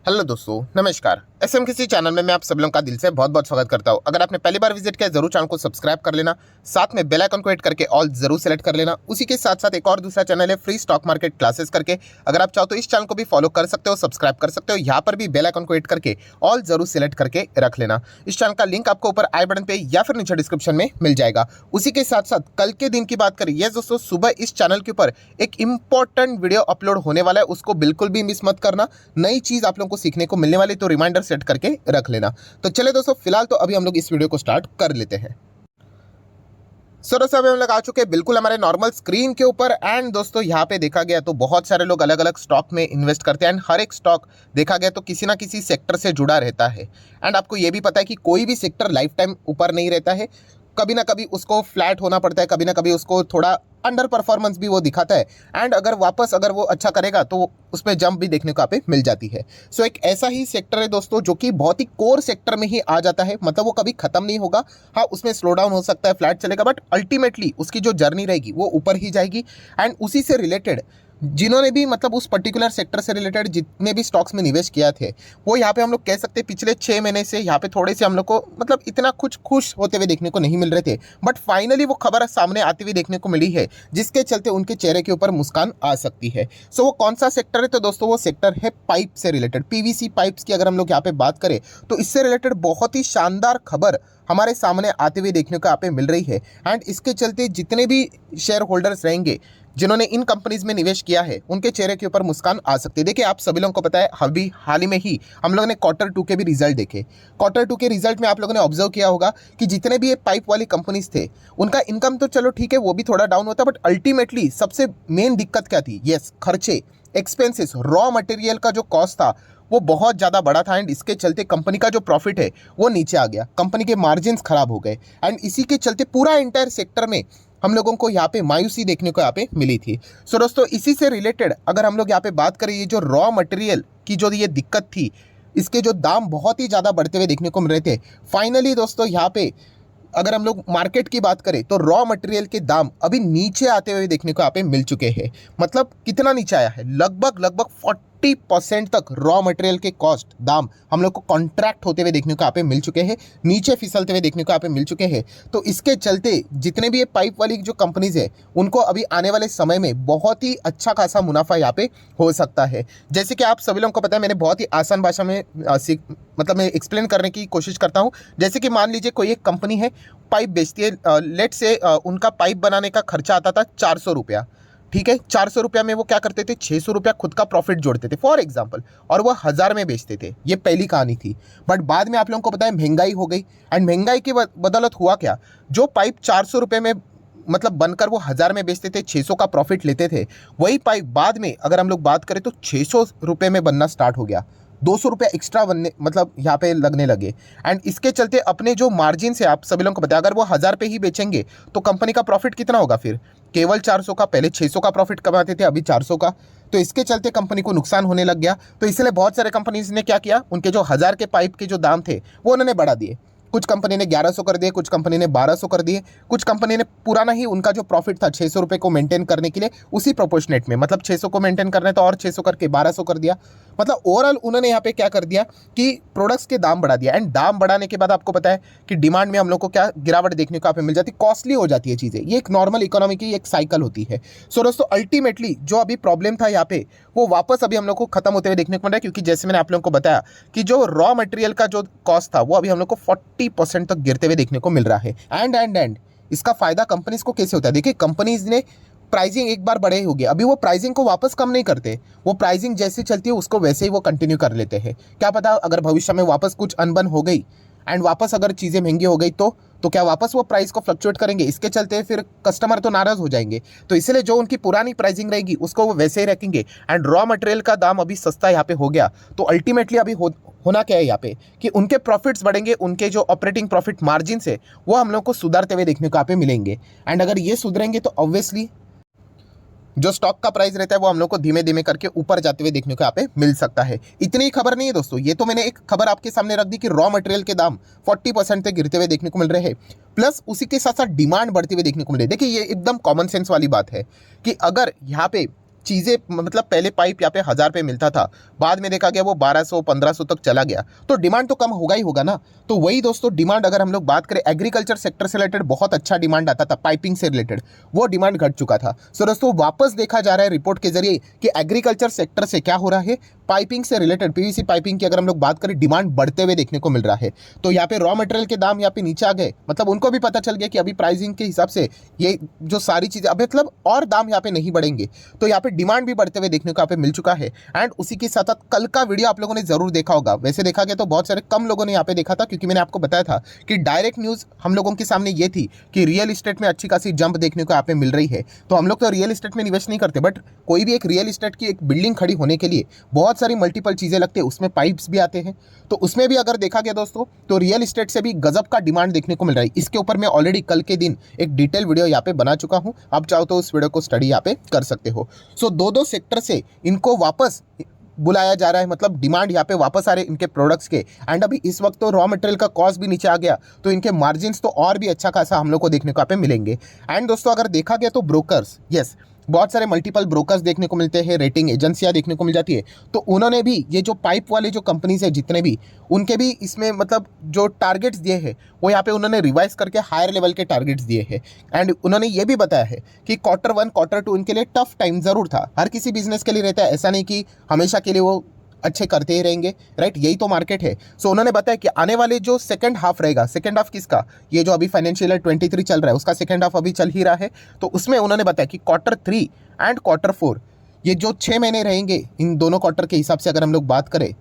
Hello दोस्तों, नमस्कार। SMKC channel में मैं आप सब लोगों का दिल से बहुत बहुत स्वागत करता हूं। अगर आपने पहली बार विजिट किया जरूर चैनल को सब्सक्राइब कर लेना, साथ में बेल आइकन को हिट करके ऑल जरूर सेलेक्ट कर लेना। उसी के साथ साथ एक और दूसरा चैनल है फ्री स्टॉक मार्केट क्लासेस करके, अगर आप चाहो तो इस चैनल को भी फॉलो कर सकते हो, सब्सक्राइब कर सकते हो। यहाँ पर भी बेल आइकन को हिट करके ऑल जरूर सेलेक्ट करके रख लेना। इस चैनल का लिंक आपको ऊपर आई बटन पे या फिर नीचे डिस्क्रिप्शन में मिल जाएगा। उसी के साथ साथ कल के दिन की बात करें, यस दोस्तों, सुबह इस चैनल के ऊपर एक इंपॉर्टेंट वीडियो अपलोड होने वाला है, उसको बिल्कुल भी मिस मत करना। नई चीज आप लोगों को सीखने को मिलने वाली, तो रिमाइंडर सेट करके रख लेना। तो चले दोस्तों, फिलहाल तो अभी हम लोग इस वीडियो को स्टार्ट कर लेते हैं। सो दोस्तों, अभी हम लोग आ चुके हैं बिल्कुल हमारे नॉर्मल स्क्रीन के ऊपर। एंड दोस्तों, यहाँ पे देखा गया तो बहुत सारे लोग अलग अलग स्टॉक में इन्वेस्ट करते हैं एंड हर एक स्टॉक देखा गया तो किसी ना किसी सेक्टर से जुड़ा रहता है। एंड आपको ये भी पता है कि कोई भी सेक्टर लाइफ टाइम ऊपर नहीं रहता है, कभी ना कभी उसको फ्लैट होना पड़ता है, कभी ना कभी उसको थोड़ा अंडर परफॉर्मेंस भी वो दिखाता है। एंड अगर वो अच्छा करेगा तो उसमें जंप भी देखने को आप मिल जाती है। सो एक ऐसा ही सेक्टर है दोस्तों जो कि बहुत ही कोर सेक्टर में ही आ जाता है, मतलब वो कभी खत्म नहीं होगा। हाँ, उसमें स्लो डाउन हो सकता है, फ्लैट चलेगा, बट अल्टीमेटली उसकी जो जर्नी रहेगी वो ऊपर ही जाएगी। एंड उसी से रिलेटेड जिन्होंने भी मतलब उस पर्टिकुलर सेक्टर से रिलेटेड जितने भी स्टॉक्स में निवेश किया थे, वो यहाँ पे हम लोग कह सकते हैं पिछले 6 महीने से यहाँ पे थोड़े से हम लोग को मतलब इतना कुछ खुश होते हुए देखने को नहीं मिल रहे थे, बट फाइनली वो खबर सामने आती हुई देखने को मिली है, जिसके चलते उनके चेहरे के ऊपर मुस्कान आ सकती है। सो वो कौन सा सेक्टर है? तो दोस्तों वो सेक्टर है पाइप से रिलेटेड, पीवीसी पाइप्स की। अगर हम लोग यहाँ पे बात करें तो इससे रिलेटेड बहुत ही शानदार खबर हमारे सामने आते हुए देखने को यहाँ पे मिल रही है। एंड इसके चलते जितने भी शेयर होल्डर्स रहेंगे जिन्होंने इन कंपनीज में निवेश किया है, उनके चेहरे के ऊपर मुस्कान आ सकती है। देखिए, आप सभी लोगों को पता है, अभी हाल ही में ही हम लोगों ने Q2 के भी रिजल्ट देखे। Q2 के रिजल्ट में आप लोगों ने ऑब्जर्व किया होगा कि जितने भी ये पाइप वाली कंपनीज थे, उनका इनकम तो चलो ठीक है, वो भी थोड़ा डाउन होता, बट अल्टीमेटली सबसे मेन दिक्कत क्या थी? यस, खर्चे, एक्सपेंसेस, रॉ मटेरियल का जो कॉस्ट था वो बहुत ज़्यादा बड़ा था। एंड इसके चलते कंपनी का जो प्रॉफिट है वो नीचे आ गया, कंपनी के मार्जिन्स खराब हो गए। एंड इसी के चलते पूरा इंटायर सेक्टर में हम लोगों को यहाँ पे मायूसी देखने को यहाँ पे मिली थी। सो दोस्तों, इसी से रिलेटेड अगर हम लोग यहाँ पे बात करें, ये जो रॉ मटेरियल की जो ये दिक्कत थी, इसके जो दाम बहुत ही ज़्यादा बढ़ते हुए देखने को मिल रहे थे, फाइनली दोस्तों यहाँ पे अगर हम लोग मार्केट की बात करें तो रॉ मटेरियल के दाम अभी नीचे आते हुए देखने को यहाँ पे मिल चुके हैं। मतलब कितना नीचे आया है? लगभग 40% तक रॉ मटेरियल के कॉस्ट दाम हम लोग को कॉन्ट्रैक्ट होते हुए देखने को यहाँ पे मिल चुके हैं, नीचे फिसलते हुए देखने को यहाँ पे मिल चुके हैं। तो इसके चलते जितने भी ये पाइप वाली जो कंपनीज है, उनको अभी आने वाले समय में बहुत ही अच्छा खासा मुनाफा यहाँ पे हो सकता है। जैसे कि आप सभी लोगों को पता है, मैंने बहुत ही आसान भाषा में मतलब मैं एक्सप्लेन करने की कोशिश करता हूँ। जैसे कि मान लीजिए कोई एक कंपनी है, पाइप बेचती है। लेट से उनका पाइप बनाने का खर्चा आता था 400 रुपया। ठीक है, 400 रुपया में वो क्या करते थे? 600 रुपया खुद का प्रॉफिट जोड़ते थे फॉर एग्जाम्पल, और वो 1000 में बेचते थे। ये पहली कहानी थी। बट बाद में आप लोगों को पता है महंगाई हो गई, एंड महंगाई की बदौलत हुआ क्या? जो पाइप 400 रुपये में मतलब बनकर वो 1000 में बेचते थे, 600 का प्रॉफिट लेते थे, वही पाइप बाद में अगर हम लोग बात करें तो 600 रुपये में बनना स्टार्ट हो गया। 200 रुपया एक्स्ट्रा बनने मतलब यहाँ पे लगने लगे। एंड इसके चलते अपने जो मार्जिन से आप सभी लोगों को बताया, अगर वो 1000 पे ही बेचेंगे तो कंपनी का प्रॉफिट कितना होगा फिर? केवल 400 का। पहले 600 का प्रॉफिट कमाते थे, अभी 400 का। तो इसके चलते कंपनी को नुकसान होने लग गया। तो इसलिए बहुत सारे कंपनीज ने क्या किया, उनके जो 1000 के पाइप के जो दाम थे वो उन्होंने बढ़ा दिए। कुछ कंपनी ने 1100 कर दिए, कुछ कंपनी ने 1200 कर दिए, कुछ कंपनी ने पुराना ही उनका जो प्रॉफिट था 600 रुपये को मेंटेन करने के लिए उसी प्रोपोर्शनेट में, मतलब 600 को मेंटेन करना है तो और 600 करके 1200 कर दिया। मतलब ओवरऑल उन्होंने यहाँ पे क्या कर दिया कि प्रोडक्ट्स के दाम बढ़ा दिया। एंड दाम बढ़ाने के बाद आपको पता है कि डिमांड में हम लोग को क्या गिरावट देखने को यहाँ पे मिल जाती है, कॉस्टली हो जाती है चीज़ें। ये एक नॉर्मल इकोनॉमी की एक साइकिल होती है। सो दोस्तों, अल्टीमेटली जो अभी प्रॉब्लम था यहाँ पे, वो वापस अभी हम लोग को खत्म होते हुए देखने को मिल रहा है, क्योंकि जैसे मैंने आप लोगों को बताया कि जो रॉ मटेरियल का जो कॉस्ट था वो अभी हम लोग को 40% तक गिरते हुए देखने को मिल रहा है। एंड इसका फायदा कंपनीज को कैसे होता है? देखिए, कंपनीज ने प्राइसिंग एक बार बढ़े होगी, अभी वो प्राइसिंग को वापस कम नहीं करते। वो प्राइसिंग जैसी चलती है उसको वैसे ही वो कंटिन्यू कर लेते हैं। क्या पता अगर भविष्य में वापस कुछ अनबन हो गई एंड वापस अगर चीज़ें महंगी हो गई तो क्या वापस वो प्राइस को फ्लक्चुएट करेंगे? इसके चलते फिर कस्टमर तो नाराज़ हो जाएंगे। तो इसलिए जो उनकी पुरानी प्राइसिंग रहेगी उसको वो वैसे ही रखेंगे। एंड रॉ मटेरियल का दाम अभी सस्ता यहाँ पे हो गया, तो अल्टीमेटली अभी होना क्या है यहाँ पे कि उनके प्रॉफिट्स बढ़ेंगे, उनके जो ऑपरेटिंग प्रॉफिट मार्जिन है वो हम लोग को सुधरते हुए देखने को यहाँ पे मिलेंगे। एंड अगर ये सुधरेंगे तो ऑब्वियसली जो स्टॉक का प्राइस रहता है वो हम लोग को धीमे धीमे करके ऊपर जाते हुए देखने को यहाँ पे मिल सकता है। इतनी ही खबर नहीं है दोस्तों, ये तो मैंने एक खबर आपके सामने रख दी कि रॉ मटेरियल के दाम 40% तक गिरते हुए देखने को मिल रहे हैं, प्लस उसी के साथ साथ डिमांड बढ़ती हुई देखने को मिल रही है। देखिए, ये एकदम कॉमन सेंस वाली बात है कि अगर यहाँ पे चीज़ें मतलब पहले पाइप यहाँ पे 1000 पे मिलता था, बाद में देखा गया वो 1200-1500 तक चला गया, तो डिमांड तो कम होगा ही होगा ना। तो वही दोस्तों डिमांड अगर हम लोग बात करें, एग्रीकल्चर सेक्टर से रिलेटेड बहुत अच्छा डिमांड आता था पाइपिंग से रिलेटेड, वो डिमांड घट चुका था। सो दोस्तों वापस देखा जा रहा है रिपोर्ट के जरिए कि एग्रीकल्चर सेक्टर से क्या हो रहा है, पाइपिंग से रिलेटेड पीवीसी पाइपिंग की अगर हम लोग बात करें डिमांड बढ़ते हुए देखने को मिल रहा है। तो यहाँ पे रॉ मटेरियल के दाम यहाँ पे नीचे आ गए, मतलब उनको भी पता चल गया कि अभी प्राइसिंग के हिसाब से ये जो सारी चीज़ें अब मतलब और दाम यहाँ पे नहीं बढ़ेंगे, तो यहाँ पे डिमांड भी बढ़ते हुए देखने को यहाँ पे मिल चुका है। एंड उसी के साथ साथ कल का वीडियो आप लोगों ने जरूर देखा होगा, वैसे देखा गया तो बहुत सारे कम लोगों ने यहाँ पे देखा था, क्योंकि मैंने आपको बताया था कि डायरेक्ट न्यूज़ हम लोगों के सामने ये थी कि रियल इस्टेट में अच्छी खासी जंप देखने को यहाँ पे मिल रही है। तो हम लोग तो रियल इस्टेट में निवेश नहीं करते, बट कोई भी एक रियल इस्टेट की एक बिल्डिंग खड़ी होने के लिए बहुत सारी मल्टीपल चीज़ें लगती है, उसमें पाइप्स भी आते हैं। तो उसमें भी अगर देखा गया दोस्तों तो रियल इस्टेट से भी गजब का डिमांड देखने को मिल रहा है। इसके ऊपर मैं ऑलरेडी कल के दिन एक डिटेल वीडियो यहाँ पे बना चुका हूँ, आप चाहो तो उस वीडियो को स्टडी यहाँ पे कर सकते हो। सो दो सेक्टर से इनको वापस बुलाया जा रहा है, मतलब डिमांड यहाँ पे वापस आ रहे हैं इनके प्रोडक्ट्स के। एंड अभी इस वक्त तो रॉ मटेरियल का कॉस्ट भी नीचे आ गया, तो इनके मार्जिन्स तो और भी अच्छा खासा हम लोग को देखने को यहाँ पे मिलेंगे। एंड दोस्तों अगर देखा गया तो ब्रोकर्स, यस बहुत सारे मल्टीपल ब्रोकर्स देखने को मिलते हैं, रेटिंग एजेंसियां देखने को मिल जाती है, तो उन्होंने भी ये जो पाइप वाले जो कंपनीज है जितने भी, उनके भी इसमें मतलब जो टारगेट्स दिए हैं वो यहाँ पे उन्होंने रिवाइज करके हायर लेवल के टारगेट्स दिए हैं। एंड उन्होंने ये भी बताया है कि Q1 Q2 इनके लिए टफ टाइम ज़रूर था, हर किसी बिजनेस के लिए रहता है, ऐसा नहीं कि हमेशा के लिए वो अच्छे करते ही रहेंगे, राइट, यही तो मार्केट है। सो उन्होंने बताया कि आने वाले जो सेकंड हाफ रहेगा, सेकंड हाफ किसका, ये जो अभी फाइनेंशियल ईयर 23 चल रहा है उसका सेकंड हाफ अभी चल ही रहा है, तो उसमें उन्होंने बताया कि Q3 एंड Q4 ये जो 6 महीने रहेंगे इन दोनों क्वार्टर के हिसाब से अगर हम लोग बात करें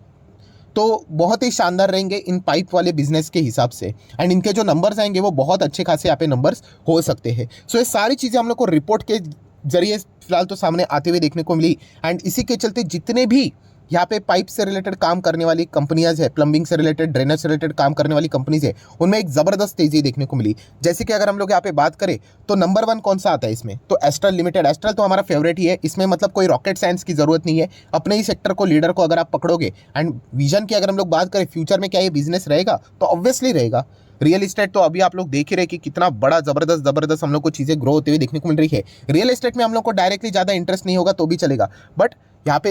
तो बहुत ही शानदार रहेंगे इन पाइप वाले बिजनेस के हिसाब से। एंड इनके जो नंबर्स आएंगे वो बहुत अच्छे खासे यहाँ पे नंबर्स हो सकते हैं। सो ये सारी चीज़ें हम लोग को रिपोर्ट के जरिए फिलहाल तो सामने आते हुए देखने को मिली। एंड इसी के चलते जितने भी यहाँ पे पाइप से रिलेटेड काम करने वाली कंपनियाज है, प्लम्बिंग से रिलेटेड, ड्रेनेज से रिलेटेड काम करने वाली कंपनीज है, उनमें एक ज़बरदस्त तेज़ी देखने को मिली। जैसे कि अगर हम लोग यहाँ पे बात करें तो नंबर 1 कौन सा आता है इसमें, तो एस्ट्रल लिमिटेड। एस्ट्रल तो हमारा फेवरेट ही है, इसमें मतलब कोई रॉकेट साइंस की ज़रूरत नहीं है, अपने ही सेक्टर को, लीडर को अगर आप पकड़ोगे एंड विजन की अगर हम लोग बात करें फ्यूचर में क्या ये बिजनेस रहेगा, तो ऑब्वियसली रहेगा। रियल एस्टेट तो अभी आप लोग देख ही रहे कि कितना बड़ा ज़बरदस्त हम लोग को चीज़ें ग्रो होते हुए देखने को मिल रही है। रियल एस्टेट में हम लोग को डायरेक्टली ज़्यादा इंटरेस्ट नहीं होगा तो भी चलेगा, बट यहाँ पे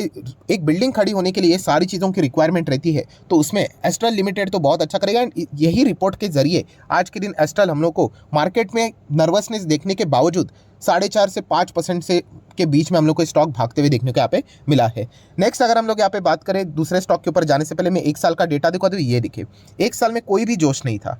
एक बिल्डिंग खड़ी होने के लिए सारी चीज़ों की रिक्वायरमेंट रहती है, तो उसमें एस्ट्रल लिमिटेड तो बहुत अच्छा करेगा। एंड यही रिपोर्ट के जरिए आज के दिन एस्ट्रल हम लोग को मार्केट में नर्वसनेस देखने के बावजूद 4.5 से 5% से के बीच में हम लोग को स्टॉक भागते हुए देखने को यहाँ पे मिला है। नेक्स्ट अगर हम लोग यहाँ पे बात करें दूसरे स्टॉक के ऊपर जाने से पहले मैं 1 साल का डेटा देखा तो ये दिखे, 1 साल में कोई भी जोश नहीं था।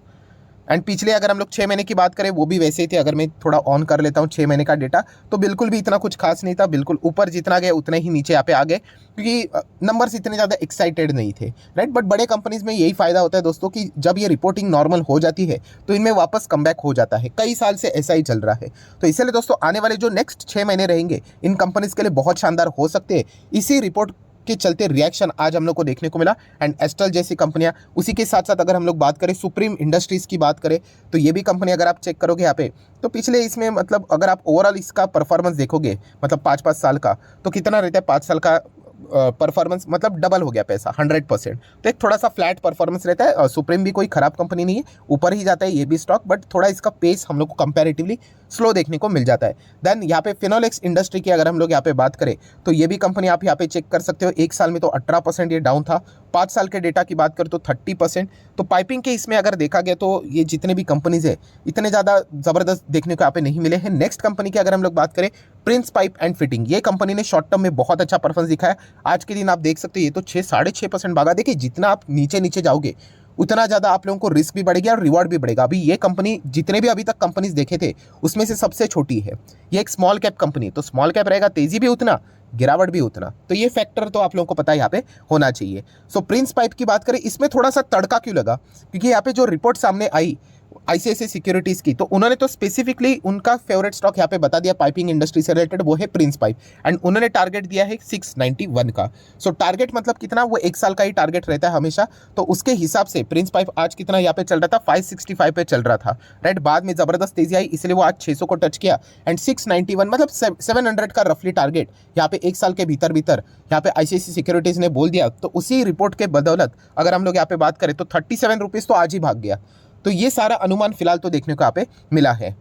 एंड पिछले अगर हम लोग 6 महीने की बात करें वो भी वैसे ही थे। अगर मैं थोड़ा ऑन कर लेता हूँ 6 महीने का डेटा, तो बिल्कुल भी इतना कुछ खास नहीं था, बिल्कुल ऊपर जितना गए उतने ही नीचे यहाँ पे आ गए, क्योंकि नंबर्स इतने ज़्यादा एक्साइटेड नहीं थे, राइट। बट बड़े कंपनीज में यही फायदा होता है दोस्तों कि जब ये रिपोर्टिंग नॉर्मल हो जाती है तो इनमें वापस कमबैक हो जाता है। कई साल से ऐसा ही चल रहा है, तो इसलिए दोस्तों आने वाले जो नेक्स्ट 6 महीने रहेंगे इन कंपनीज के लिए बहुत शानदार हो सकते हैं। इसी रिपोर्ट के चलते रिएक्शन आज हम लोग को देखने को मिला। एंड एस्ट्रल जैसी कंपनियां, उसी के साथ साथ अगर हम लोग बात करें सुप्रीम इंडस्ट्रीज की बात करें तो ये भी कंपनी अगर आप चेक करोगे यहाँ पे तो पिछले इसमें मतलब अगर आप ओवरऑल इसका परफॉर्मेंस देखोगे मतलब 5-5 साल का, तो कितना रहता है 5 साल का परफॉर्मेंस, मतलब डबल हो गया पैसा 100%। तो एक थोड़ा सा फ्लैट परफॉर्मेंस रहता है। सुप्रीम भी कोई खराब कंपनी नहीं है, ऊपर ही जाता है ये भी स्टॉक, बट थोड़ा इसका पेस हम लोग को कंपैरेटिवली स्लो देखने को मिल जाता है। देन यहाँ पे फिनोलेक्स इंडस्ट्री की अगर हम लोग यहाँ पे बात करें तो ये भी कंपनी आप यहाँ पे चेक कर सकते हो, 1 साल में तो 18% ये डाउन था, 5 साल के डेटा की बात करें तो 30%। तो पाइपिंग के इसमें अगर देखा गया तो ये जितने भी कंपनीज है इतने ज़्यादा ज़बरदस्त देखने को यहाँ पे नहीं मिले हैं। नेक्स्ट कंपनी की अगर हम लोग बात करें प्रिंस पाइप एंड फिटिंग, ये कंपनी ने शॉर्ट टर्म में बहुत अच्छा परफॉर्मेंस दिखाया। आज के दिन आप देख सकते हो ये तो 6-6.5% भागा। देखिए जितना आप नीचे नीचे जाओगे उतना ज़्यादा आप लोगों को रिस्क भी बढ़ेगा और रिवॉर्ड भी बढ़ेगा। अभी ये कंपनी जितने भी अभी तक कंपनीज देखे थे उसमें से सबसे छोटी है, ये एक स्मॉल कैप कंपनी, तो स्मॉल कैप रहेगा तेजी भी उतना, गिरावट भी उतना, तो ये फैक्टर तो आप लोगों को पता है यहाँ पे होना चाहिए। सो प्रिंस पाइप की बात करें, इसमें थोड़ा सा तड़का क्यों लगा, क्योंकि यहाँ पे जो रिपोर्ट सामने आई आईसीआईसीआई सिक्योरिटीज़ की, तो उन्होंने तो स्पेसिफिकली उनका फेवरेट स्टॉक यहाँ पे बता दिया पाइपिंग इंडस्ट्री से रिलेटेड, वो है प्रिंस पाइप। एंड उन्होंने टारगेट दिया है 691 का। सो टारगेट मतलब कितना, वो 1 साल का ही टारगेट रहता है हमेशा, तो उसके हिसाब से प्रिंस पाइप आज कितना यहाँ पे चल रहा था, 565 पे चल रहा था, राइट। बाद में ज़बरदस्त तेजी आई इसलिए वो आज 600 को टच किया। एंड 691 मतलब 700 का रफली टारगेट यहाँ पे 1 साल के भीतर यहाँ पे आईसीआईसीआई सिक्योरिटीज़ ने बोल दिया। तो उसी रिपोर्ट के बदौलत अगर हम लोग यहाँ पे बात करें तो 37 रुपीज़ तो आज ही भाग गया। तो ये सारा अनुमान फिलहाल तो देखने को यहाँ पे मिला है।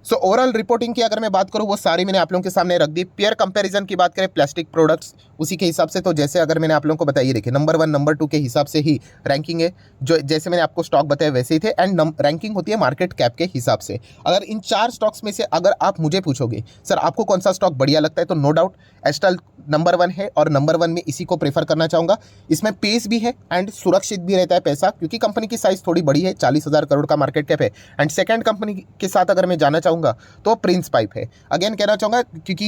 सो ओवरऑल रिपोर्टिंग की अगर मैं बात करूँ वो सारी मैंने आप लोगों के सामने रख दी। पेयर कंपैरिजन की बात करें प्लास्टिक प्रोडक्ट्स उसी के हिसाब से, तो जैसे अगर मैंने आप लोगों को बताइए देखिए नंबर 1 नंबर 2 के हिसाब से ही रैंकिंग है, जो जैसे मैंने आपको स्टॉक बताया वैसे ही थे, एंड रैंकिंग होती है मार्केट कैप के हिसाब से। अगर इन 4 स्टॉक्स में से अगर आप मुझे पूछोगे सर आपको कौन सा स्टॉक बढ़िया लगता है, तो नो डाउट एस्ट्रल नंबर 1 है, और नंबर 1 में इसी को प्रेफर करना चाहूँगा। इसमें पेस भी है एंड सुरक्षित भी रहता है पैसा, क्योंकि कंपनी की साइज थोड़ी बड़ी है, 40,000 करोड़ का मार्केट कैप है। एंड सेकंड कंपनी के साथ अगर मैं जाना चाहूँगा तो प्रिंस पाइप है। अगेन कहना चाहूँगा क्योंकि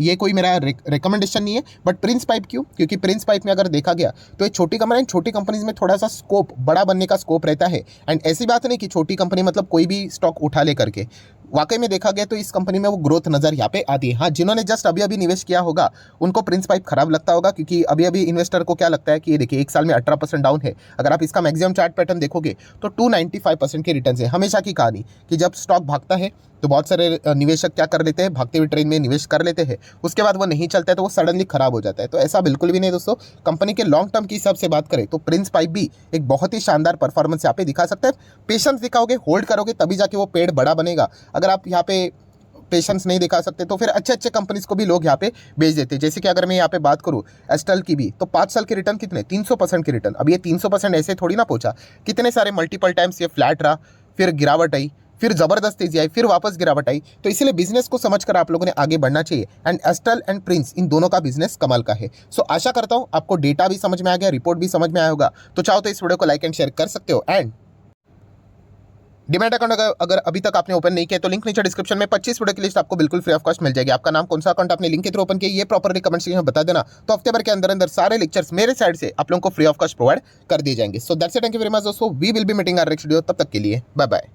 ये कोई मेरा रिकमेंडेशन नहीं है, बट प्रिंस पाइप क्यों, क्योंकि प्रिंस पाइप में अगर देखा गया तो एक छोटी कंपनी, छोटी कंपनीज में थोड़ा सा स्कोप बड़ा बनने का स्कोप रहता है। एंड ऐसी बात नहीं कि छोटी कंपनी मतलब कोई भी स्टॉक उठा ले करके, वाकई में देखा गया तो इस कंपनी में वो ग्रोथ नजर यहाँ पे आती है। हाँ, जिन्होंने जस्ट अभी अभी निवेश किया होगा उनको प्रिंस पाइप खराब लगता होगा, क्योंकि अभी अभी इन्वेस्टर को क्या लगता है कि ये देखिए एक साल में 18% डाउन है। अगर आप इसका मैक्सिमम चार्ट पैटर्न देखोगे तो 295% के रिटर्न है। हमेशा की कहानी कि जब स्टॉक भागता है तो बहुत सारे निवेशक क्या कर लेते हैं, भागते हुए ट्रेन में निवेश कर लेते हैं, उसके बाद वो नहीं चलता है तो वो सडनली खराब हो जाता है। तो ऐसा बिल्कुल भी नहीं दोस्तों। कंपनी के लॉन्ग टर्म की हिसाब से बात करें तो प्रिंस पाइप भी एक बहुत ही शानदार परफॉर्मेंस यहाँ पे दिखा सकता है। पेशेंस दिखाओगे, होल्ड करोगे, तभी जाके वो पेड़ बड़ा बनेगा। अगर आप यहाँ पे पेशेंस नहीं दिखा सकते तो फिर अच्छे अच्छे कंपनीज को भी लोग यहाँ पे बेच देते हैं। जैसे कि अगर मैं यहाँ पे बात करूँ एस्ट्रल की भी, तो 5 साल के रिटर्न कितने, 300% के रिटर्न। अब ये 300% ऐसे थोड़ी ना पहुंचा, कितने सारे मल्टीपल टाइम्स ये फ्लैट रहा, फिर गिरावट आई, फिर जबरदस्त तेजी आई, फिर वापस गिरावट आई। तो इसलिए बिजनेस को समझकर आप लोगों ने आगे बढ़ना चाहिए। एंड एस्ट्रल एंड प्रिंस इन दोनों का बिजनेस कमाल का है। सो आशा करता हूं आपको डेटा भी समझ में आ गया, रिपोर्ट भी समझ में आया होगा। तो चाहो तो इस वीडियो को लाइक एंड शेयर कर सकते हो। एंड डिमैट अकाउंट अगर अभी तक आपने ओपन नहीं किया तो लिंक नीचे डिस्क्रिप्शन में 25 वीडियो की लिस्ट आपको बिल्कुल फ्री ऑफ कॉस्ट मिल जाएगी। आपका नाम कौन सा अकाउंट आपने लिंक के थ्रू ओपन किया ये प्रॉपरली कमेंट सेक्शन में बता देना, तो हफ्ते भर के अंदर अंदर सारे लेक्चर्स मेरे साइड से आप लोगों को फ्री ऑफ कॉस्ट प्रोवाइड कर दिए जाएंगे। So that's it, thank you very much दोस्तों। We will be meeting our next video, तब तक के लिए बाय बाय।